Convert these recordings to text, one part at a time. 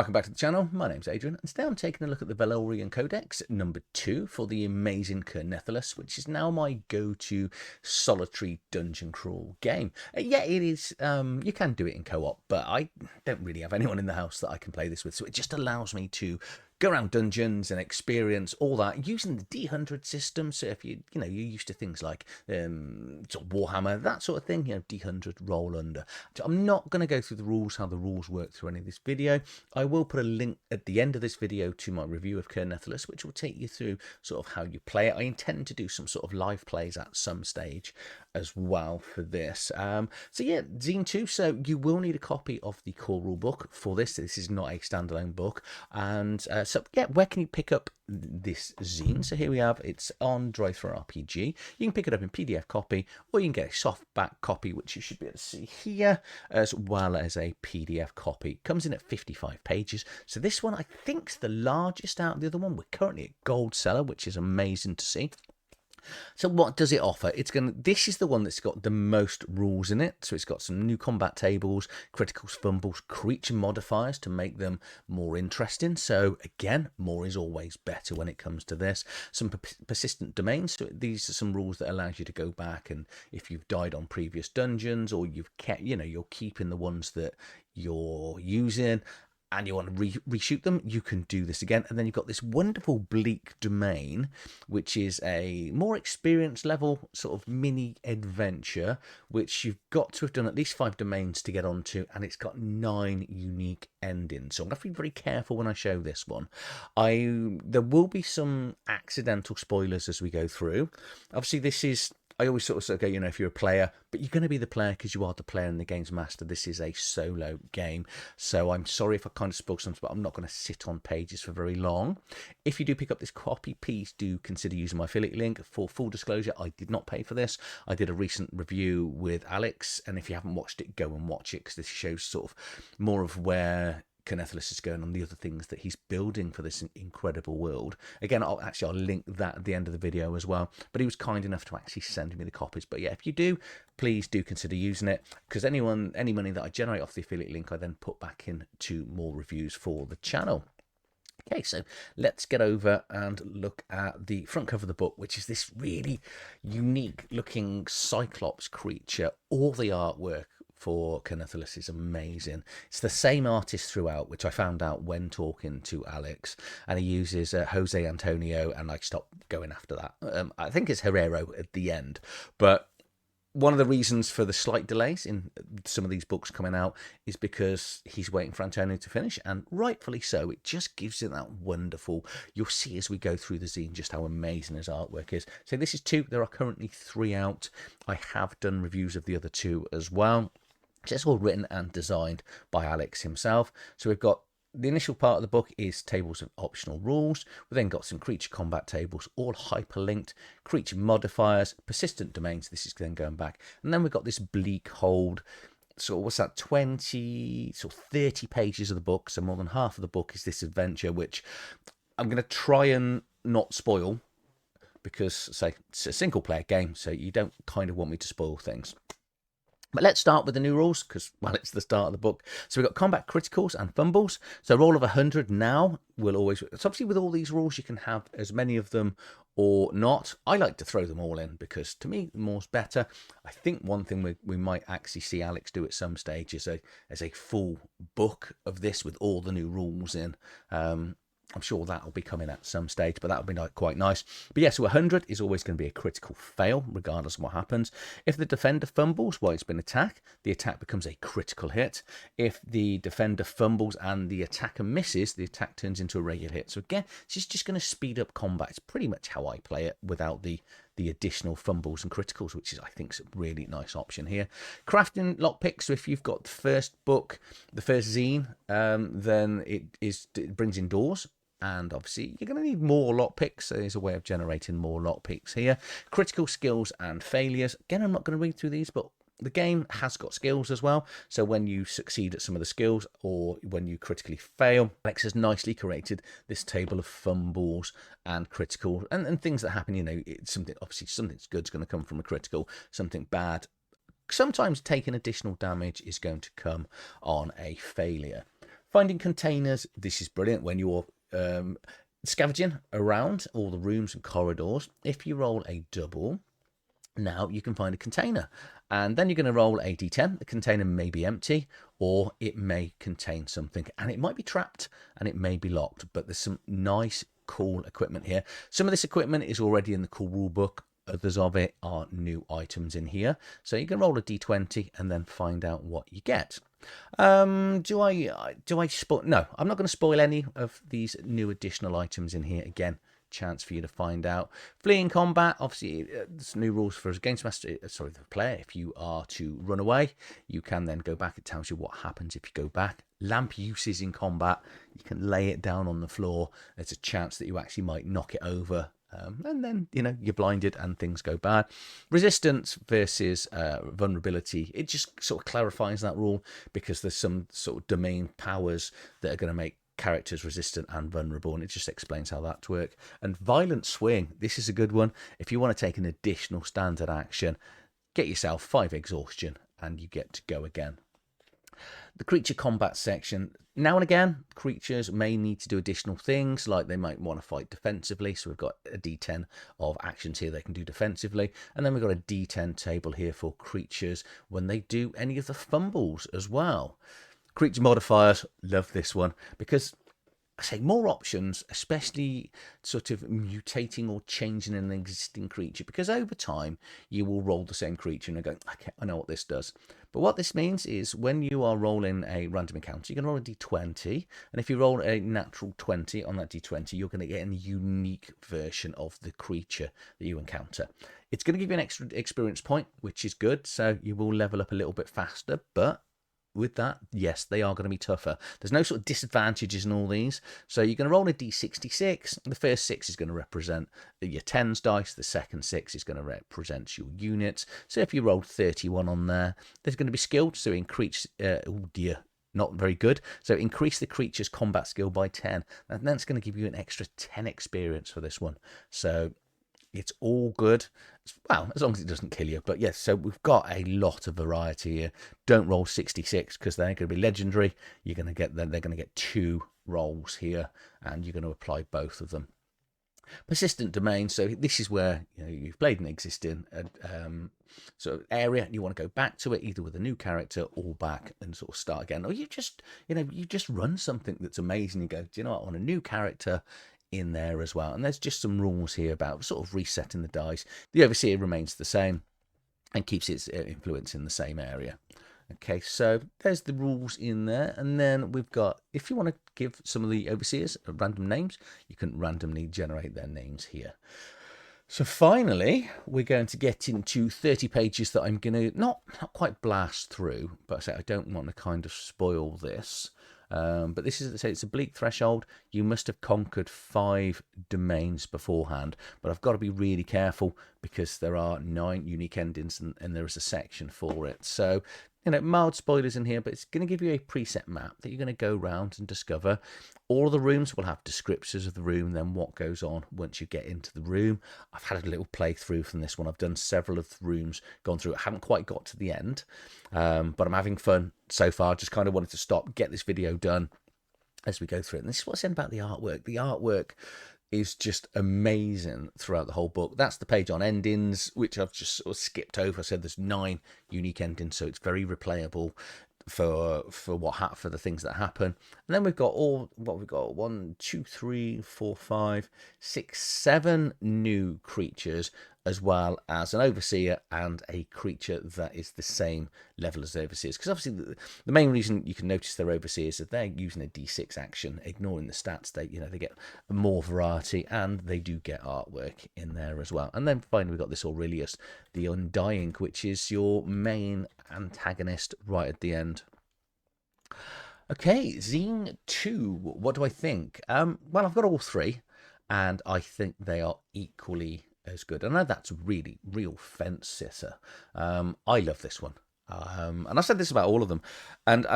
Welcome back to the channel. My name's Adrian, and today I'm taking a look at the Vaelorian Codex number 2 for the amazing Ker Nethalas, which is now my go-to solitary dungeon crawl game. Yeah, it is. You can do it in co-op, but I don't really have anyone in the house that I can play this with, so it just allows me to go around dungeons and experience all that using the D100 system. So if you're used to things like sort of Warhammer, that sort of thing, D100 roll under. So I'm not going to go through the rules, how the rules work through any of this video. I will put a link at the end of this video to my review of Ker Nethalas, which will take you through sort of how you play it. I intend to do some sort of live plays at some stage as well for this. So yeah, Zine 2, so you will need a copy of the core rule book for this. This is not a standalone book. And so yeah, where can you pick up this zine? So here we have, it's on Drive for RPG. You can pick it up in PDF copy, or you can get a softback copy, which you should be able to see here, as well as a PDF copy. It comes in at 55 pages. So this one, I think, is the largest out of the other one. We're currently at gold seller, which is amazing to see. So what does it offer? This is the one that's got the most rules in it. So it's got some new combat tables, criticals, fumbles, creature modifiers to make them more interesting. So again, more is always better when it comes to this. Some persistent domains. So these are some rules that allows you to go back, and if you've died on previous dungeons, or you've kept, you're keeping the ones that you're using, and you want to reshoot them, you can do this again. And then you've got this wonderful Bleak Domain, which is a more experienced level sort of mini adventure, which you've got to have done at least 5 domains to get onto, and it's got 9 unique endings. So I'm going to have to be very careful when I show this one. There will be some accidental spoilers as we go through. Obviously, this is, I always sort of go, if you're a player, but you're going to be the player because you are the player and the game's master. This is a solo game. So I'm sorry if I kind of spoil something, but I'm not going to sit on pages for very long. If you do pick up this copy, please do consider using my affiliate link. For full disclosure, I did not pay for this. I did a recent review with Alex, and if you haven't watched it, go and watch it, because this shows sort of more of where Ker Nethalas is going on, the other things that he's building for this incredible world. Again, I'll link that at the end of the video as well. But he was kind enough to actually send me the copies. But yeah, if you do, please do consider using it, because any money that I generate off the affiliate link, I then put back into more reviews for the channel. Okay, so let's get over and look at the front cover of the book, which is this really unique looking Cyclops creature. All the artwork for Ker Nethalas is amazing. It's the same artist throughout, which I found out when talking to Alex, and he uses Jose Antonio, and I stopped going after that. I think it's Herrero at the end, but one of the reasons for the slight delays in some of these books coming out is because he's waiting for Antonio to finish, and rightfully so. It just gives it that wonderful, you'll see as we go through the zine just how amazing his artwork is. So this is 2. There are currently 3 out. I have done reviews of the other 2 as well. It's all written and designed by Alex himself. So we've got the initial part of the book is tables of optional rules. We've then got some creature combat tables, all hyperlinked, creature modifiers, persistent domains. This is then going back. And then we've got this bleak hold. So what's that, 20, so 30 pages of the book. So more than half of the book is this adventure, which I'm going to try and not spoil, because, say, it's a single player game, so you don't kind of want me to spoil things. But let's start with the new rules, because, well, it's the start of the book. So we've got combat criticals and fumbles. So a roll of 100 now will always... So obviously with all these rules, you can have as many of them or not. I like to throw them all in, because to me, more's better. I think one thing we might actually see Alex do at some stage is a full book of this with all the new rules in. I'm sure that'll be coming at some stage, but that'll be quite nice. But yeah, so 100 is always going to be a critical fail, regardless of what happens. If the defender fumbles while it's been attacked, the attack becomes a critical hit. If the defender fumbles and the attacker misses, the attack turns into a regular hit. So again, it's just going to speed up combat. It's pretty much how I play it, without the additional fumbles and criticals, which is, I think, is a really nice option here. Crafting lockpicks. So if you've got the first book, the first zine, then it brings in doors. And obviously, you're going to need more lockpicks. So there's a way of generating more lockpicks here. Critical skills and failures. Again, I'm not going to read through these, but the game has got skills as well. So when you succeed at some of the skills, or when you critically fail, Alex has nicely created this table of fumbles and critical and things that happen. It's something, obviously, something good's going to come from a critical, something bad. Sometimes taking additional damage is going to come on a failure. Finding containers, this is brilliant when you're scavenging around all the rooms and corridors. If you roll a double, now you can find a container, and then you're going to roll a d10. The container may be empty, or it may contain something, and it might be trapped and it may be locked, but there's some nice cool equipment here. Some of this equipment is already in the cool rule book. Others of it are new items in here, so you can roll a d20 and then find out what you get. Do I spoil? No, I'm not going to spoil any of these new additional items in here. Again, chance for you to find out. Fleeing combat, obviously there's new rules for games master, sorry, the player. If you are to run away, you can then go back. It tells you what happens if you go back. Lamp uses in combat, you can lay it down on the floor. There's a chance that you actually might knock it over, and then you're blinded and things go bad. Resistance versus vulnerability, it just sort of clarifies that rule, because there's some sort of domain powers that are going to make characters resistant and vulnerable, and it just explains how that works. And violent swing, this is a good one. If you want to take an additional standard action, get yourself 5 exhaustion and you get to go again. The creature combat section, now and again creatures may need to do additional things, like they might want to fight defensively, so we've got a d10 of actions here they can do defensively, and then we've got a d10 table here for creatures when they do any of the fumbles as well. Creature modifiers, love this one, because I say more options, especially sort of mutating or changing an existing creature, because over time you will roll the same creature and go, okay, I know what this does. But what this means is when you are rolling a random encounter, you're going to roll a d20, and if you roll a natural 20 on that d20, you're going to get a unique version of the creature that you encounter. It's going to give you an extra experience point, which is good, so you will level up a little bit faster, but with that, yes, they are going to be tougher. There's no sort of disadvantages in all these. So you're going to roll a d66. The first 6 is going to represent your 10s dice. The second 6 is going to represent your units. So if you rolled 31 on there, there's going to be skilled. So increase, oh dear, not very good. So increase the creature's combat skill by 10. And that's going to give you an extra 10 experience for this one. So it's all good. Well, as long as it doesn't kill you. But yes, so we've got a lot of variety here. Don't roll 66 because they're going to be legendary. You're going to get they're going to get 2 rolls here, and you're going to apply both of them. Persistent domain. So this is where you've played an existing sort of area, and you want to go back to it either with a new character or back and sort of start again, or you just run something that's amazing. You go, do you know what? I want a new character in there as well. And there's just some rules here about sort of resetting the dice. The overseer remains the same and keeps its influence in the same area. Okay, so there's the rules in there. And then we've got, if you want to give some of the overseers random names, you can randomly generate their names here. So finally, we're going to get into 30 pages that I'm going to not quite blast through, but I say I don't want to kind of spoil this. But this is, it's a bleak threshold. You must have conquered 5 domains beforehand. But I've got to be really careful because there are 9 unique endings and there is a section for it. So, mild spoilers in here, but it's going to give you a preset map that you're going to go around and discover. All of the rooms will have descriptors of the room, then what goes on once you get into the room. I've had a little playthrough from this one. I've done several of the rooms, gone through it. I haven't quite got to the end, but I'm having fun so far. Just kind of wanted to stop, get this video done as we go through it. And this is what's in about the artwork. The artwork is just amazing throughout the whole book. That's the page on endings, which I've just sort of skipped over. I said there's 9 unique endings, so it's very replayable for the things that happen. And then we've got what we've got 1, 2, 3, 4, 5, 6, 7 new creatures, as well as an overseer and a creature that is the same level as the overseers. Because obviously the main reason you can notice they're overseers is they're using a d6 action, ignoring the stats. They get more variety, and they do get artwork in there as well. And then finally we've got this Aurelius, the Undying, which is your main antagonist right at the end. Okay, Zine 2, what do I think? Well, I've got all 3, and I think they are equally as good. I know that's really real fence sitter. I love this one, and I said this about all of them, and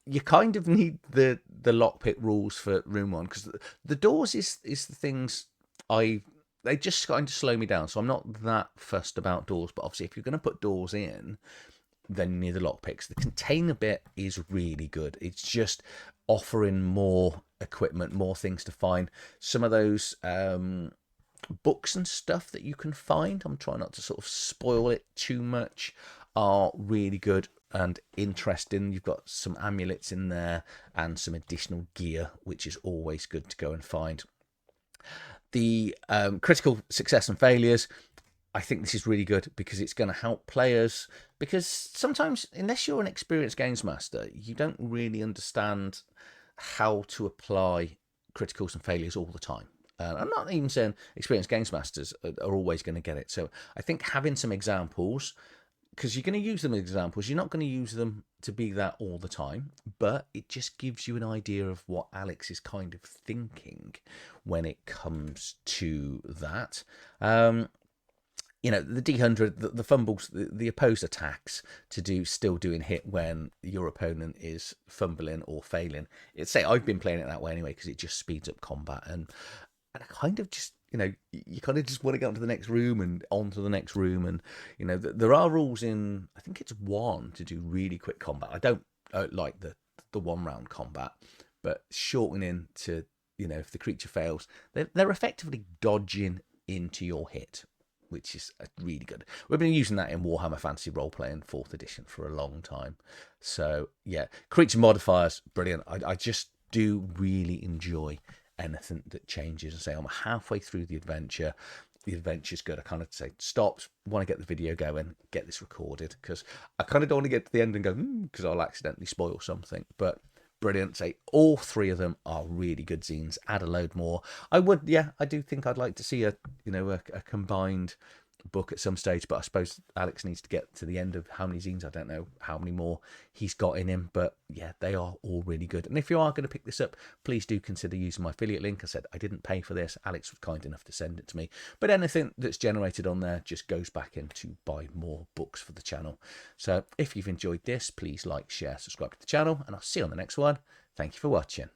you kind of need the lockpick rules for room 1, because the doors is the things they just kind of slow me down. So I'm not that fussed about doors, but obviously if you're going to put doors in, then you need the lockpicks. The container bit is really good. It's just offering more equipment, more things to find. Some of those books and stuff that you can find, I'm trying not to sort of spoil it too much, are really good and interesting. You've got some amulets in there and some additional gear, which is always good to go and find. The critical success and failures, I think this is really good because it's going to help players, because sometimes, unless you're an experienced games master, you don't really understand how to apply criticals and failures all the time. I'm not even saying experienced games masters are always going to get it. So I think having some examples, because you're going to use them as examples, you're not going to use them to be that all the time, but it just gives you an idea of what Alex is kind of thinking when it comes to that. You know, the D100, the fumbles, the opposed attacks still doing hit when your opponent is fumbling or failing. I've been playing it that way anyway, because it just speeds up combat, and I kind of just, you kind of just want to get onto the next room and onto the next room. And, there are rules in, I think it's 1 to do really quick combat. I don't like the 1 round combat, but shortening to, if the creature fails, they're effectively dodging into your hit, which is really good. We've been using that in Warhammer Fantasy Roleplay 4th edition for a long time. So, yeah, creature modifiers, brilliant. I just do really enjoy anything that changes. And say I'm halfway through the adventure's good. I kind of say stop, want to get the video going, get this recorded, because I kind of don't want to get to the end and go because I'll accidentally spoil something. But brilliant. Say all 3 of them are really good zines. Add a load more. I do think I'd like to see a combined book at some stage, but I suppose Alex needs to get to the end of how many zines. I don't know how many more he's got in him, but yeah, they are all really good. And if you are going to pick this up, please do consider using my affiliate link. I said I didn't pay for this. Alex was kind enough to send it to me, but anything that's generated on there just goes back in to buy more books for the channel. So if you've enjoyed this, please like, share, subscribe to the channel, and I'll see you on the next one. Thank you for watching.